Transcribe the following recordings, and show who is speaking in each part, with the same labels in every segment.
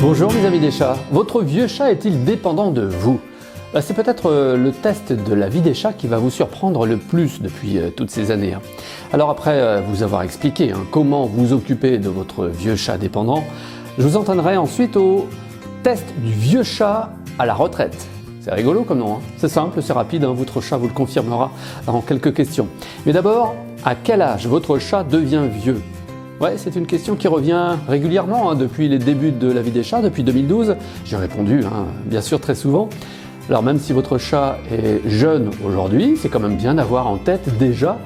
Speaker 1: Bonjour mes amis des chats, votre vieux chat est-il dépendant de vous? C'est peut-être le test de la vie des chats qui va vous surprendre le plus depuis toutes ces années. Alors après vous avoir expliqué comment vous occuper de votre vieux chat dépendant, je vous entraînerai ensuite au test du vieux chat à la retraite. C'est rigolo comme nom, c'est simple, c'est rapide, votre chat vous le confirmera en quelques questions. Mais d'abord, à quel âge votre chat devient vieux? Ouais, c'est une question qui revient régulièrement depuis les débuts de la vie des chats, depuis 2012. J'ai répondu, bien sûr, très souvent. Alors même si votre chat est jeune aujourd'hui, c'est quand même bien d'avoir en tête déjà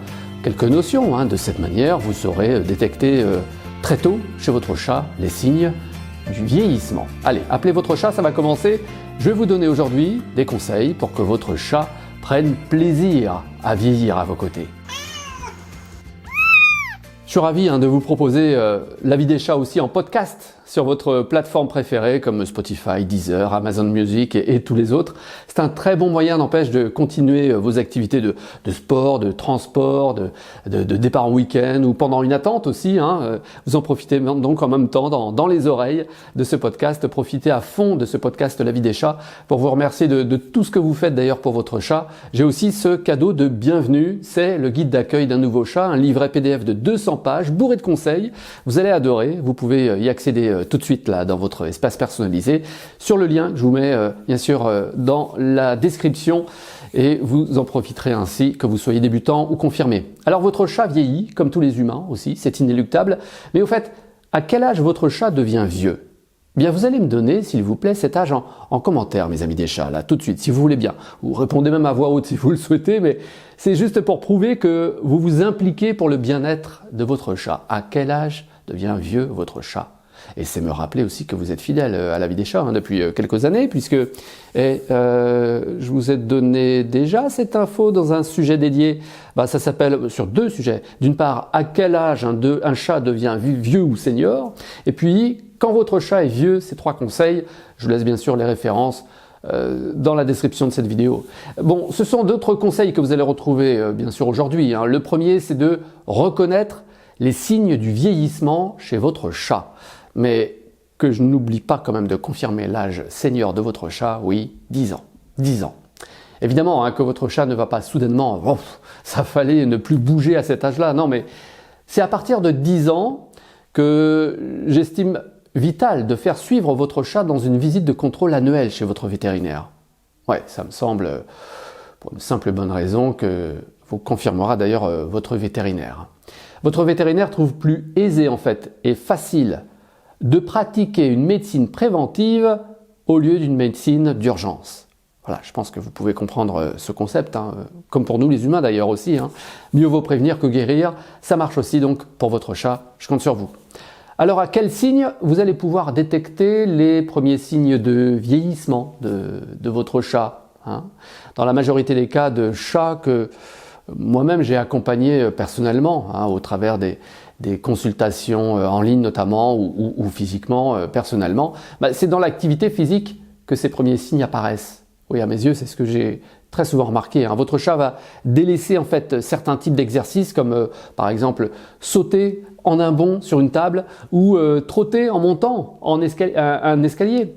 Speaker 1: quelques notions. De cette manière, vous saurez détecter très tôt chez votre chat les signes du vieillissement. Allez, appelez votre chat, ça va commencer. Je vais vous donner aujourd'hui des conseils pour que votre chat prenne plaisir à vieillir à vos côtés. Je suis ravi de vous proposer la vie des chats aussi en podcast sur votre plateforme préférée comme Spotify, Deezer, Amazon Music et tous les autres. C'est un très bon moyen, n'empêche, de continuer vos activités de sport, de transport, de départ en week-end ou pendant une attente aussi. Vous en profitez donc en même temps dans les oreilles de ce podcast. Profitez à fond de ce podcast La vie des chats pour vous remercier de tout ce que vous faites d'ailleurs pour votre chat. J'ai aussi ce cadeau de bienvenue, c'est le guide d'accueil d'un nouveau chat, un livret PDF de 200 pages bourré de conseils. Vous allez adorer, vous pouvez y accéder tout de suite là dans votre espace personnalisé sur le lien que je vous mets bien sûr dans la description et vous en profiterez ainsi que vous soyez débutant ou confirmé. Alors votre chat vieillit comme tous les humains aussi, c'est inéluctable, mais au fait, à quel âge votre chat devient vieux? Bien, vous allez me donner, s'il vous plaît, cet âge en commentaire, mes amis des chats, là, tout de suite, si vous voulez bien. Ou répondez même à voix haute si vous le souhaitez, mais c'est juste pour prouver que vous vous impliquez pour le bien-être de votre chat. À quel âge devient vieux votre chat? Et c'est me rappeler aussi que vous êtes fidèle à la vie des chats depuis quelques années, puisque je vous ai donné déjà cette info dans un sujet dédié. Ça s'appelle sur deux sujets. D'une part, à quel âge un chat devient vieux ou senior? Et puis, quand votre chat est vieux, ces trois conseils, je vous laisse bien sûr les références dans la description de cette vidéo. Bon, ce sont d'autres conseils que vous allez retrouver bien sûr aujourd'hui. Le premier, c'est de reconnaître les signes du vieillissement chez votre chat. Mais que je n'oublie pas quand même de confirmer l'âge senior de votre chat, oui, 10 ans. 10 ans. Évidemment que votre chat ne va pas soudainement, ça fallait ne plus bouger à cet âge-là. Non, mais c'est à partir de 10 ans que j'estime vital de faire suivre votre chat dans une visite de contrôle annuelle chez votre vétérinaire. Ouais, ça me semble, pour une simple bonne raison que vous confirmera d'ailleurs votre vétérinaire. Votre vétérinaire trouve plus aisé en fait et facile de pratiquer une médecine préventive au lieu d'une médecine d'urgence. Voilà, je pense que vous pouvez comprendre ce concept, comme pour nous les humains d'ailleurs aussi. Mieux vaut prévenir que guérir, ça marche aussi donc pour votre chat, je compte sur vous. Alors à quels signes vous allez pouvoir détecter les premiers signes de vieillissement de votre chat? Dans la majorité des cas de chats que moi-même j'ai accompagné personnellement au travers des consultations en ligne notamment ou physiquement, personnellement, c'est dans l'activité physique que ces premiers signes apparaissent. Oui, à mes yeux, c'est ce que j'ai très souvent remarqué. Votre chat va délaisser en fait certains types d'exercices comme par exemple sauter en un bond sur une table ou trotter en montant un escalier.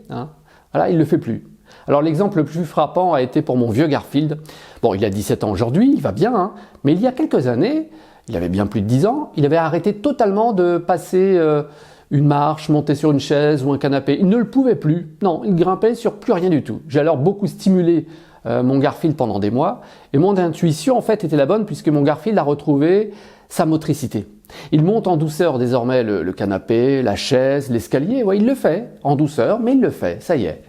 Speaker 1: Voilà, il ne le fait plus. Alors l'exemple le plus frappant a été pour mon vieux Garfield. Bon, il a 17 ans aujourd'hui, il va bien, mais il y a quelques années, il avait bien plus de 10 ans, il avait arrêté totalement de passer une marche, monter sur une chaise ou un canapé. Il ne le pouvait plus. Non, il grimpait sur plus rien du tout. J'ai alors beaucoup stimulé mon Garfield pendant des mois et mon intuition en fait était la bonne puisque mon Garfield a retrouvé sa motricité. Il monte en douceur désormais le canapé, la chaise, l'escalier. Ouais, il le fait en douceur, mais il le fait, ça y est.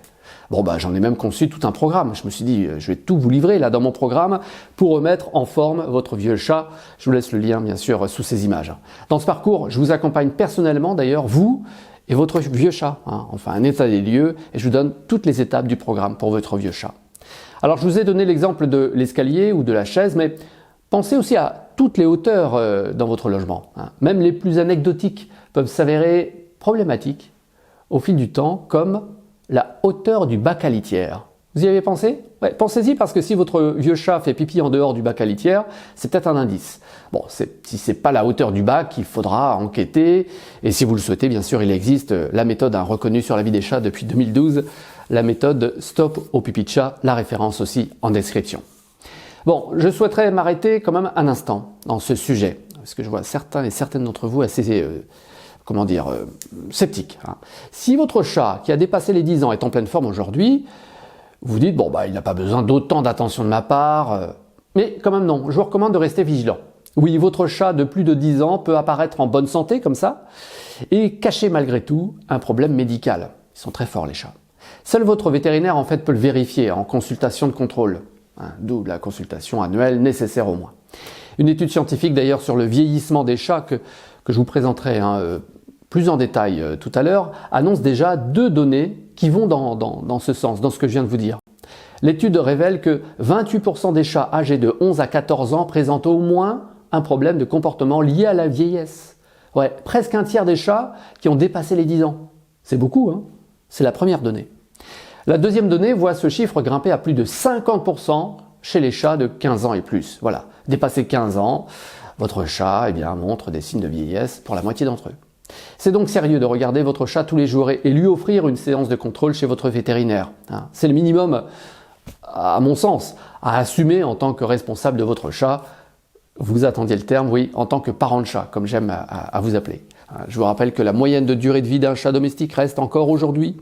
Speaker 1: Bon, j'en ai même conçu tout un programme. Je me suis dit, je vais tout vous livrer là dans mon programme pour remettre en forme votre vieux chat. Je vous laisse le lien bien sûr sous ces images. Dans ce parcours, je vous accompagne personnellement d'ailleurs, vous et votre vieux chat. Enfin, un état des lieux et je vous donne toutes les étapes du programme pour votre vieux chat. Alors, je vous ai donné l'exemple de l'escalier ou de la chaise, mais pensez aussi à toutes les hauteurs dans votre logement. Même les plus anecdotiques peuvent s'avérer problématiques au fil du temps, comme la hauteur du bac à litière. Vous y avez pensé? Ouais, pensez-y parce que si votre vieux chat fait pipi en dehors du bac à litière, c'est peut-être un indice. Bon, si c'est pas la hauteur du bac, il faudra enquêter. Et si vous le souhaitez, bien sûr, il existe la méthode reconnue sur la vie des chats depuis 2012, la méthode Stop au pipi de chat, la référence aussi en description. Bon, je souhaiterais m'arrêter quand même un instant dans ce sujet, parce que je vois certains et certaines d'entre vous assez, sceptiques. Hein. Si votre chat, qui a dépassé les 10 ans, est en pleine forme aujourd'hui, vous dites, bon, il n'a pas besoin d'autant d'attention de ma part, mais quand même non, je vous recommande de rester vigilant. Oui, votre chat de plus de 10 ans peut apparaître en bonne santé comme ça, et cacher malgré tout un problème médical. Ils sont très forts les chats. Seul votre vétérinaire en fait peut le vérifier en consultation de contrôle, hein, d'où la consultation annuelle nécessaire au moins. Une étude scientifique d'ailleurs sur le vieillissement des chats que je vous présenterai plus en détail tout à l'heure, annonce déjà 2 données qui vont dans ce sens, dans ce que je viens de vous dire. L'étude révèle que 28% des chats âgés de 11 à 14 ans présentent au moins un problème de comportement lié à la vieillesse. Ouais, presque un tiers des chats qui ont dépassé les 10 ans. C'est beaucoup, hein? C'est la première donnée. La deuxième donnée voit ce chiffre grimper à plus de 50% chez les chats de 15 ans et plus. Voilà, dépassé 15 ans, votre chat montre des signes de vieillesse pour la moitié d'entre eux. C'est donc sérieux de regarder votre chat tous les jours et lui offrir une séance de contrôle chez votre vétérinaire. Hein. C'est le minimum, à mon sens, à assumer en tant que responsable de votre chat. Vous attendiez le terme, oui, en tant que parent de chat, comme j'aime à vous appeler. Je vous rappelle que la moyenne de durée de vie d'un chat domestique reste encore aujourd'hui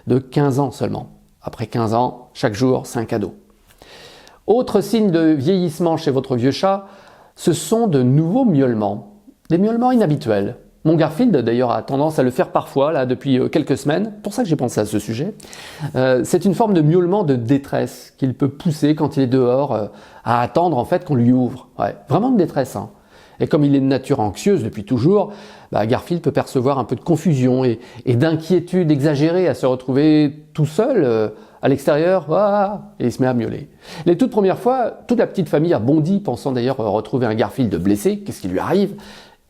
Speaker 1: de 15 ans seulement. Après 15 ans, chaque jour, c'est un cadeau. Autre signe de vieillissement chez votre vieux chat, ce sont de nouveaux miaulements. Des miaulements inhabituels. Mon Garfield, d'ailleurs, a tendance à le faire parfois, là, depuis quelques semaines. C'est pour ça que j'ai pensé à ce sujet. C'est une forme de miaulement de détresse qu'il peut pousser quand il est dehors, à attendre, en fait, qu'on lui ouvre. Ouais, vraiment de détresse, hein. Et comme il est de nature anxieuse depuis toujours, Garfield peut percevoir un peu de confusion et d'inquiétude exagérée à se retrouver tout seul à l'extérieur, et il se met à miauler. Les toutes premières fois, toute la petite famille a bondi, pensant d'ailleurs retrouver un Garfield blessé, qu'est-ce qui lui arrive?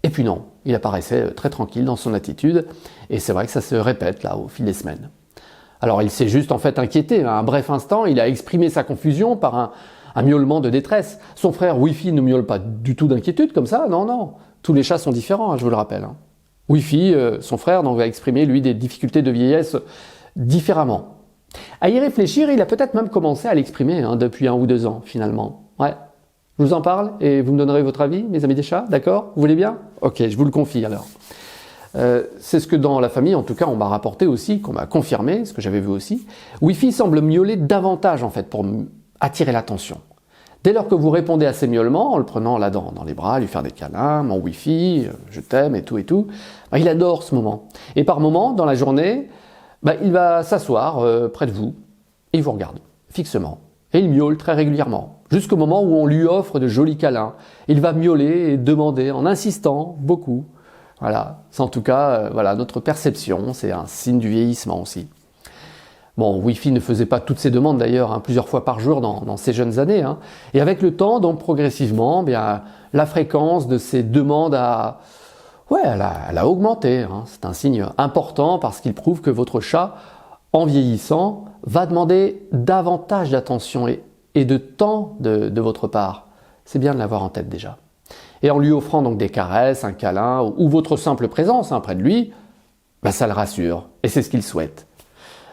Speaker 1: Et puis non, il apparaissait très tranquille dans son attitude, et c'est vrai que ça se répète là au fil des semaines. Alors il s'est juste en fait inquiété, à un bref instant, il a exprimé sa confusion par un miaulement de détresse. Son frère Wi-Fi ne miaule pas du tout d'inquiétude comme ça, non. Tous les chats sont différents, je vous le rappelle. Hein. Wi-Fi, son frère, va exprimer lui des difficultés de vieillesse différemment. À y réfléchir, il a peut-être même commencé à l'exprimer depuis 1 ou 2 ans finalement. Ouais. Je vous en parle et vous me donnerez votre avis, mes amis des chats, d'accord? Vous voulez bien? Ok, je vous le confie alors. C'est ce que dans la famille, en tout cas, on m'a rapporté aussi, qu'on m'a confirmé, ce que j'avais vu aussi. Wi-Fi semble miauler davantage en fait pour attirer l'attention. Dès lors que vous répondez à ces miaulements, en le prenant là dans les bras, lui faire des câlins, mon Wi-Fi, je t'aime et tout, il adore ce moment. Et par moment, dans la journée, il va s'asseoir près de vous et il vous regarde fixement. Et il miaule très régulièrement, jusqu'au moment où on lui offre de jolis câlins. Il va miauler et demander en insistant beaucoup. Voilà, c'est en tout cas notre perception, c'est un signe du vieillissement aussi. Bon, Wi-Fi ne faisait pas toutes ces demandes d'ailleurs, plusieurs fois par jour dans ces jeunes années. Et avec le temps, donc progressivement, la fréquence de ces demandes elle a augmenté. C'est un signe important parce qu'il prouve que votre chat, en vieillissant, va demander davantage d'attention et de temps de votre part. C'est bien de l'avoir en tête déjà. Et en lui offrant donc des caresses, un câlin ou votre simple présence près de lui, ça le rassure et c'est ce qu'il souhaite.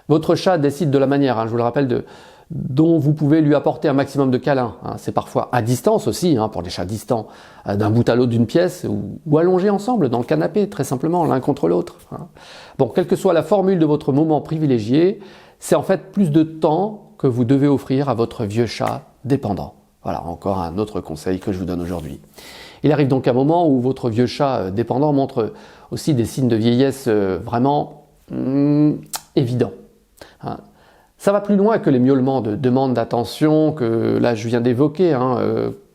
Speaker 1: Votre chat décide de la manière, je vous le rappelle, dont vous pouvez lui apporter un maximum de câlins. C'est parfois à distance aussi, pour les chats distants, d'un bout à l'autre d'une pièce ou allongés ensemble dans le canapé, très simplement, l'un contre l'autre. Bon, quelle que soit la formule de votre moment privilégié, c'est en fait plus de temps que vous devez offrir à votre vieux chat dépendant. Voilà, encore un autre conseil que je vous donne aujourd'hui. Il arrive donc un moment où votre vieux chat dépendant montre aussi des signes de vieillesse vraiment évidents. Ça va plus loin que les miaulements de demande d'attention que là je viens d'évoquer,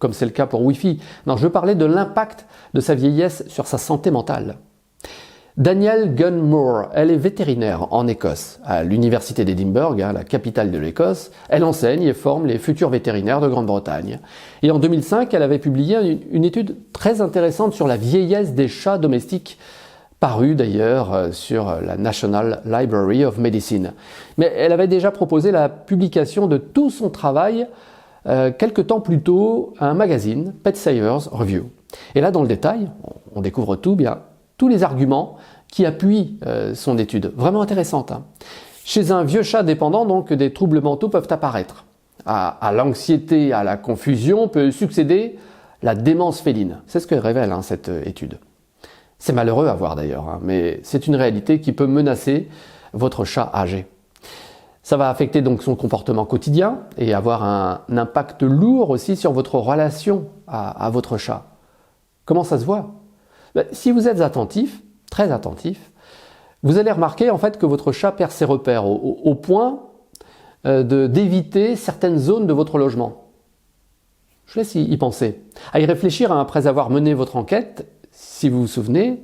Speaker 1: comme c'est le cas pour Wi-Fi. Non, je veux parler de l'impact de sa vieillesse sur sa santé mentale. Danielle Gunn Moore, elle est vétérinaire en Écosse, à l'université d'Édimbourg, la capitale de l'Écosse. Elle enseigne et forme les futurs vétérinaires de Grande-Bretagne. Et en 2005, elle avait publié une étude très intéressante sur la vieillesse des chats domestiques paru d'ailleurs sur la National Library of Medicine. Mais elle avait déjà proposé la publication de tout son travail quelque temps plus tôt à un magazine, Pet Savers Review. Et là, dans le détail, on découvre tous les arguments qui appuient son étude. Vraiment intéressante. Hein. Chez un vieux chat dépendant, donc, des troubles mentaux peuvent apparaître. À l'anxiété, à la confusion peut succéder la démence féline. C'est ce que révèle cette étude. C'est malheureux à voir d'ailleurs, mais c'est une réalité qui peut menacer votre chat âgé. Ça va affecter donc son comportement quotidien et avoir un impact lourd aussi sur votre relation à votre chat. Comment ça se voit? Si vous êtes attentif, très attentif, vous allez remarquer en fait que votre chat perd ses repères au point d'éviter certaines zones de votre logement. Je laisse y penser. À y réfléchir après avoir mené votre enquête, si vous vous souvenez,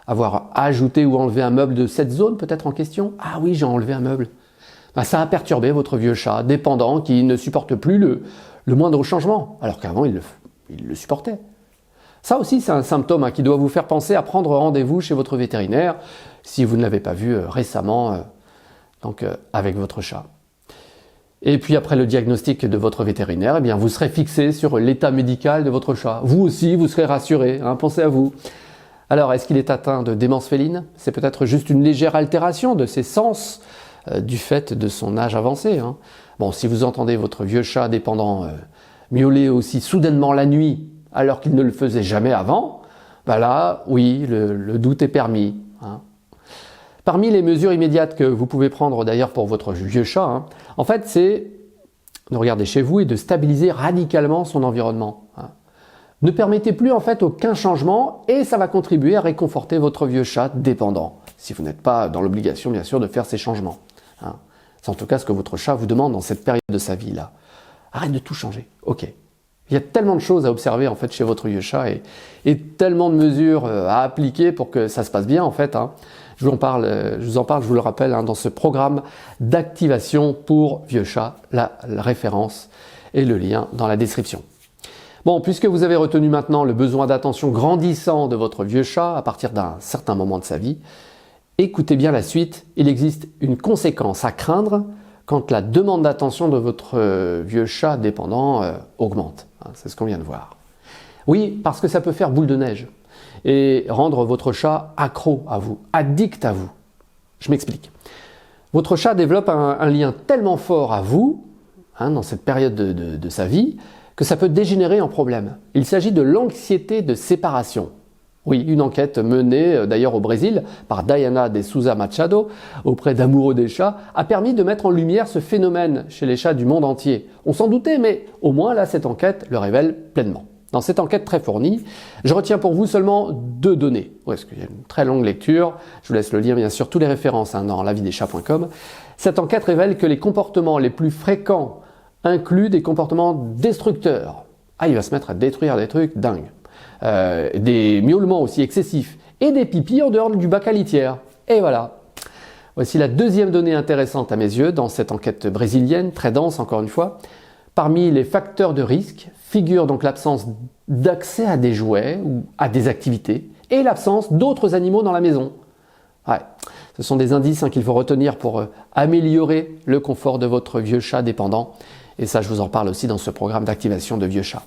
Speaker 1: avoir ajouté ou enlevé un meuble de cette zone peut-être en question. Ah oui, j'ai enlevé un meuble. Ça a perturbé votre vieux chat dépendant qui ne supporte plus le moindre changement, alors qu'avant il le supportait. Ça aussi, c'est un symptôme qui doit vous faire penser à prendre rendez-vous chez votre vétérinaire si vous ne l'avez pas vu récemment avec votre chat. Et puis après le diagnostic de votre vétérinaire, vous serez fixé sur l'état médical de votre chat. Vous aussi, vous serez rassuré, pensez à vous. Alors, est-ce qu'il est atteint de démence féline? C'est peut-être juste une légère altération de ses sens du fait de son âge avancé. Bon, si vous entendez votre vieux chat dépendant miauler aussi soudainement la nuit, alors qu'il ne le faisait jamais avant, là, oui, le doute est permis. Parmi les mesures immédiates que vous pouvez prendre d'ailleurs pour votre vieux chat, en fait, c'est de regarder chez vous et de stabiliser radicalement son environnement. Ne permettez plus en fait aucun changement et ça va contribuer à réconforter votre vieux chat dépendant, si vous n'êtes pas dans l'obligation bien sûr de faire ces changements. C'est en tout cas ce que votre chat vous demande dans cette période de sa vie là. Arrête de tout changer, ok. Il y a tellement de choses à observer en fait chez votre vieux chat et tellement de mesures à appliquer pour que ça se passe bien en fait. Je vous en parle, je vous le rappelle, dans ce programme d'activation pour vieux chat, la référence et le lien dans la description. Bon, puisque vous avez retenu maintenant le besoin d'attention grandissant de votre vieux chat à partir d'un certain moment de sa vie, écoutez bien la suite, il existe une conséquence à craindre quand la demande d'attention de votre vieux chat dépendant augmente. C'est ce qu'on vient de voir. Oui, parce que ça peut faire boule de neige et rendre votre chat accro à vous, addict à vous. Je m'explique. Votre chat développe un lien tellement fort à vous, dans cette période de sa vie, que ça peut dégénérer en problème. Il s'agit de l'anxiété de séparation. Oui, une enquête menée d'ailleurs au Brésil par Diana de Souza Machado auprès d'amoureux des chats a permis de mettre en lumière ce phénomène chez les chats du monde entier. On s'en doutait, mais au moins là, cette enquête le révèle pleinement. Dans cette enquête très fournie, je retiens pour vous seulement 2 données. Parce qu'il y a une très longue lecture, je vous laisse le lire bien sûr, toutes les références dans lavideschats.com. Cette enquête révèle que les comportements les plus fréquents incluent des comportements destructeurs. Il va se mettre à détruire des trucs dingues. Des miaulements aussi excessifs et des pipis en dehors du bac à litière. Et voilà. Voici la deuxième donnée intéressante à mes yeux dans cette enquête brésilienne, très dense encore une fois. Parmi les facteurs de risque figure donc l'absence d'accès à des jouets ou à des activités et l'absence d'autres animaux dans la maison. Ce sont des indices qu'il faut retenir pour améliorer le confort de votre vieux chat dépendant. Et ça, je vous en parle aussi dans ce programme d'activation de vieux chats.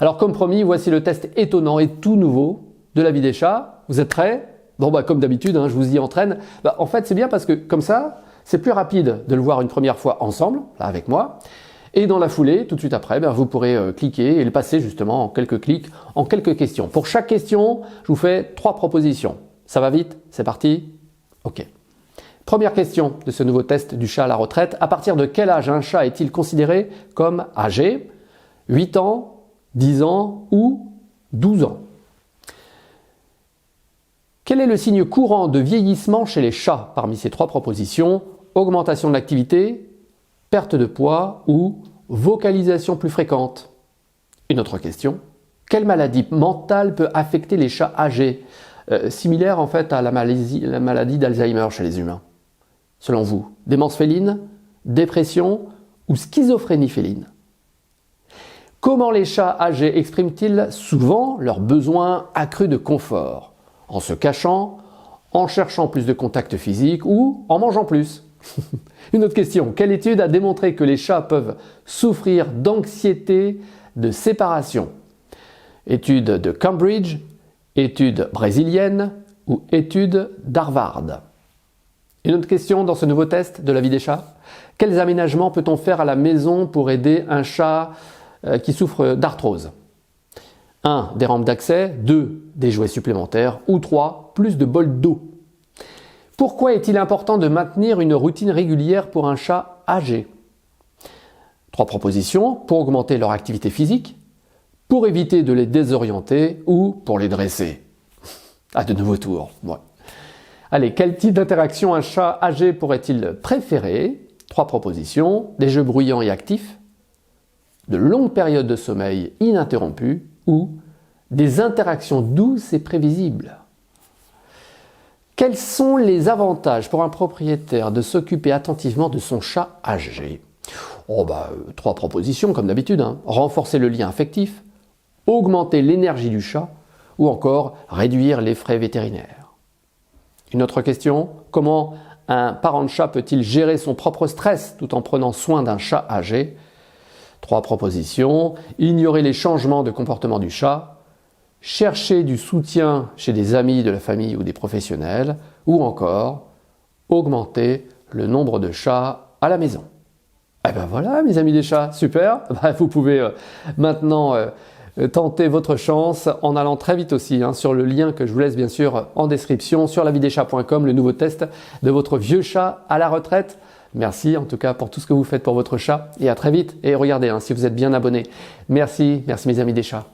Speaker 1: Alors comme promis, voici le test étonnant et tout nouveau de la vie des chats. Vous êtes prêts? Bon comme d'habitude, je vous y entraîne. En fait, c'est bien parce que comme ça, c'est plus rapide de le voir une première fois ensemble, là avec moi. Et dans la foulée, tout de suite après, vous pourrez cliquer et le passer justement en quelques clics, en quelques questions. Pour chaque question, je vous fais 3 propositions. Ça va vite? C'est parti? Ok. Première question de ce nouveau test du chat à la retraite. À partir de quel âge un chat est-il considéré comme âgé? 8 ans, 10 ans ou 12 ans? Quel est le signe courant de vieillissement chez les chats parmi ces 3 propositions? Augmentation de l'activité, perte de poids ou vocalisation plus fréquente? Une autre question. Quelle maladie mentale peut affecter les chats âgés? Similaire en fait à la maladie d'Alzheimer chez les humains. Selon vous, démence féline, dépression ou schizophrénie féline? Comment les chats âgés expriment-ils souvent leurs besoins accrus de confort? En se cachant, en cherchant plus de contact physique ou en mangeant plus? Une autre question. Quelle étude a démontré que les chats peuvent souffrir d'anxiété de séparation? Étude de Cambridge, étude brésilienne ou étude d'Harvard? Une autre question dans ce nouveau test de la vie des chats. Quels aménagements peut-on faire à la maison pour aider un chat qui souffre d'arthrose? 1. Des rampes d'accès. 2. Des jouets supplémentaires. Ou 3. Plus de bols d'eau. Pourquoi est-il important de maintenir une routine régulière pour un chat âgé? 3 propositions. Pour augmenter leur activité physique, pour éviter de les désorienter ou pour les dresser. À de nouveaux tours. Ouais. Allez, quel type d'interaction un chat âgé pourrait-il préférer? 3 propositions. Des jeux bruyants et actifs, de longues périodes de sommeil ininterrompues ou des interactions douces et prévisibles. Quels sont les avantages pour un propriétaire de s'occuper attentivement de son chat âgé? 3 propositions comme d'habitude. Renforcer le lien affectif, augmenter l'énergie du chat ou encore réduire les frais vétérinaires. Une autre question, comment un parent de chat peut-il gérer son propre stress tout en prenant soin d'un chat âgé? 3 propositions, ignorer les changements de comportement du chat, chercher du soutien chez des amis de la famille ou des professionnels, ou encore augmenter le nombre de chats à la maison. Et ben voilà mes amis des chats, super. Vous pouvez maintenant tenter votre chance en allant très vite aussi sur le lien que je vous laisse bien sûr en description sur lavideschats.com, le nouveau test de votre vieux chat à la retraite. Merci en tout cas pour tout ce que vous faites pour votre chat et à très vite. Et regardez si vous êtes bien abonné. Merci mes amis des chats.